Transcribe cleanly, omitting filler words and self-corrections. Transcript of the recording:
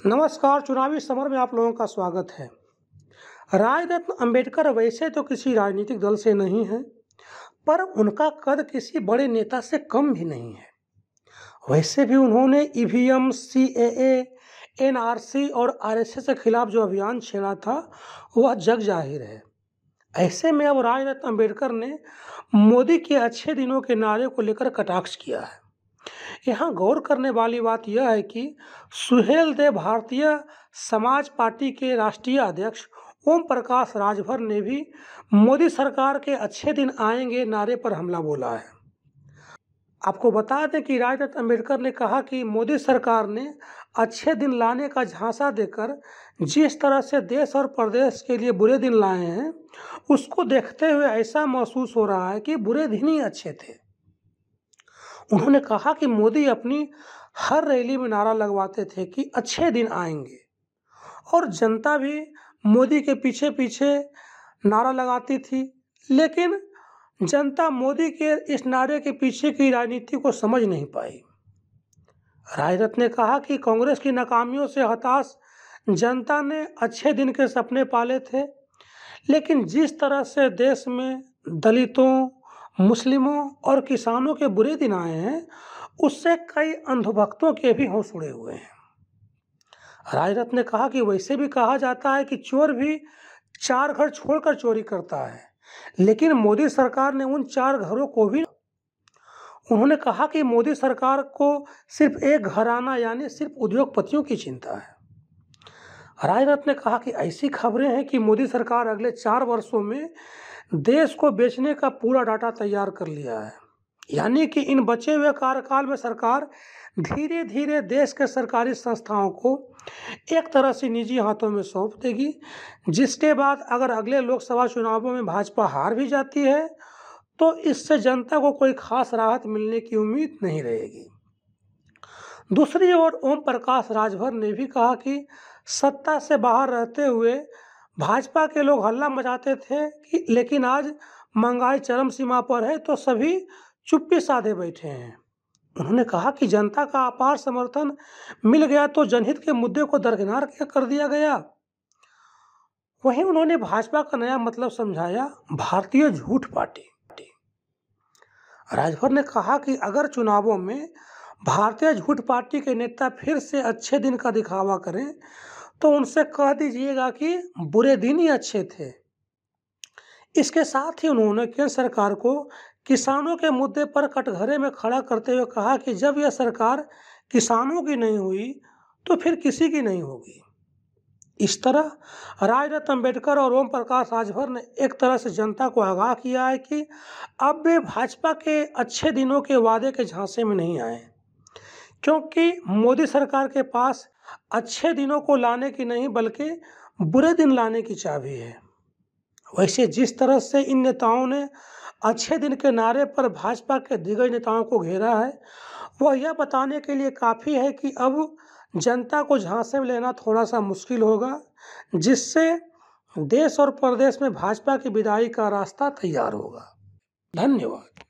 नमस्कार। चुनावी समर में आप लोगों का स्वागत है। राय रत्न अंबेडकर वैसे तो किसी राजनीतिक दल से नहीं है, पर उनका कद किसी बड़े नेता से कम भी नहीं है। वैसे भी उन्होंने ईवीएम, सीएए, एनआरसी और आरएसएस के खिलाफ जो अभियान छेड़ा था वह जग जाहिर है। ऐसे में अब राय रत्न अंबेडकर ने मोदी के अच्छे दिनों के नारे को लेकर कटाक्ष किया है। यहाँ गौर करने वाली बात यह है कि सुहेल देव भारतीय समाज पार्टी के राष्ट्रीय अध्यक्ष ओम प्रकाश राजभर ने भी मोदी सरकार के अच्छे दिन आएंगे नारे पर हमला बोला है। आपको बता दें कि राय रत्न अंबेडकर ने कहा कि मोदी सरकार ने अच्छे दिन लाने का झांसा देकर जिस तरह से देश और प्रदेश के लिए बुरे दिन लाए हैं, उसको देखते हुए ऐसा महसूस हो रहा है कि बुरे दिन ही अच्छे थे। उन्होंने कहा कि मोदी अपनी हर रैली में नारा लगवाते थे कि अच्छे दिन आएंगे, और जनता भी मोदी के पीछे पीछे नारा लगाती थी, लेकिन जनता मोदी के इस नारे के पीछे की राजनीति को समझ नहीं पाई। राय रत्न ने कहा कि कांग्रेस की नाकामियों से हताश जनता ने अच्छे दिन के सपने पाले थे, लेकिन जिस तरह से देश में दलितों, मुस्लिमों और किसानों के बुरे दिन आए हैं, उससे कई अंधभक्तों के भी होश उड़े हुए हैं। राय रत्न ने कहा कि वैसे भी कहा जाता है कि चोर भी 4 घर छोड़कर चोरी करता है, लेकिन मोदी सरकार ने उन 4 घरों को भी। उन्होंने कहा कि मोदी सरकार को सिर्फ एक घराना यानी सिर्फ उद्योगपतियों की चिंता है। राय रत्न ने कहा कि ऐसी खबरें हैं कि मोदी सरकार अगले 4 वर्षों में देश को बेचने का पूरा डाटा तैयार कर लिया है, यानी कि इन बचे हुए कार्यकाल में सरकार धीरे धीरे देश के सरकारी संस्थाओं को एक तरह से निजी हाथों में सौंप देगी, जिसके बाद अगर अगले लोकसभा चुनावों में भाजपा हार भी जाती है तो इससे जनता को कोई खास राहत मिलने की उम्मीद नहीं रहेगी। दूसरी ओर ओम प्रकाश राजभर ने भी कहा कि सत्ता से बाहर रहते हुए भाजपा के लोग हल्ला मचाते थे कि लेकिन आज महंगाई चरम सीमा पर है तो सभी चुप्पी साधे बैठे हैं। उन्होंने कहा कि जनता का अपार समर्थन मिल गया तो जनहित के मुद्दे को दरकिनार कर दिया गया। वहीं उन्होंने भाजपा का नया मतलब समझाया, भारतीय झूठ पार्टी। राजभर ने कहा कि अगर चुनावों में भारतीय झूठ पार्टी के नेता फिर से अच्छे दिन का दिखावा करें तो उनसे कह दीजिएगा कि बुरे दिन ही अच्छे थे। इसके साथ ही उन्होंने केंद्र सरकार को किसानों के मुद्दे पर कटघरे में खड़ा करते हुए कहा कि जब यह सरकार किसानों की नहीं हुई तो फिर किसी की नहीं होगी। इस तरह राय रत्न अंबेडकर और ओम प्रकाश राजभर ने एक तरह से जनता को आगाह किया है कि अब वे भाजपा के अच्छे दिनों के वादे के झांसे में नहीं आए, क्योंकि मोदी सरकार के पास अच्छे दिनों को लाने की नहीं बल्कि बुरे दिन लाने की चाबी है। वैसे जिस तरह से इन नेताओं ने अच्छे दिन के नारे पर भाजपा के दिग्गज नेताओं को घेरा है, वह यह बताने के लिए काफ़ी है कि अब जनता को झांसे में लेना थोड़ा सा मुश्किल होगा, जिससे देश और प्रदेश में भाजपा की विदाई का रास्ता तैयार होगा। धन्यवाद।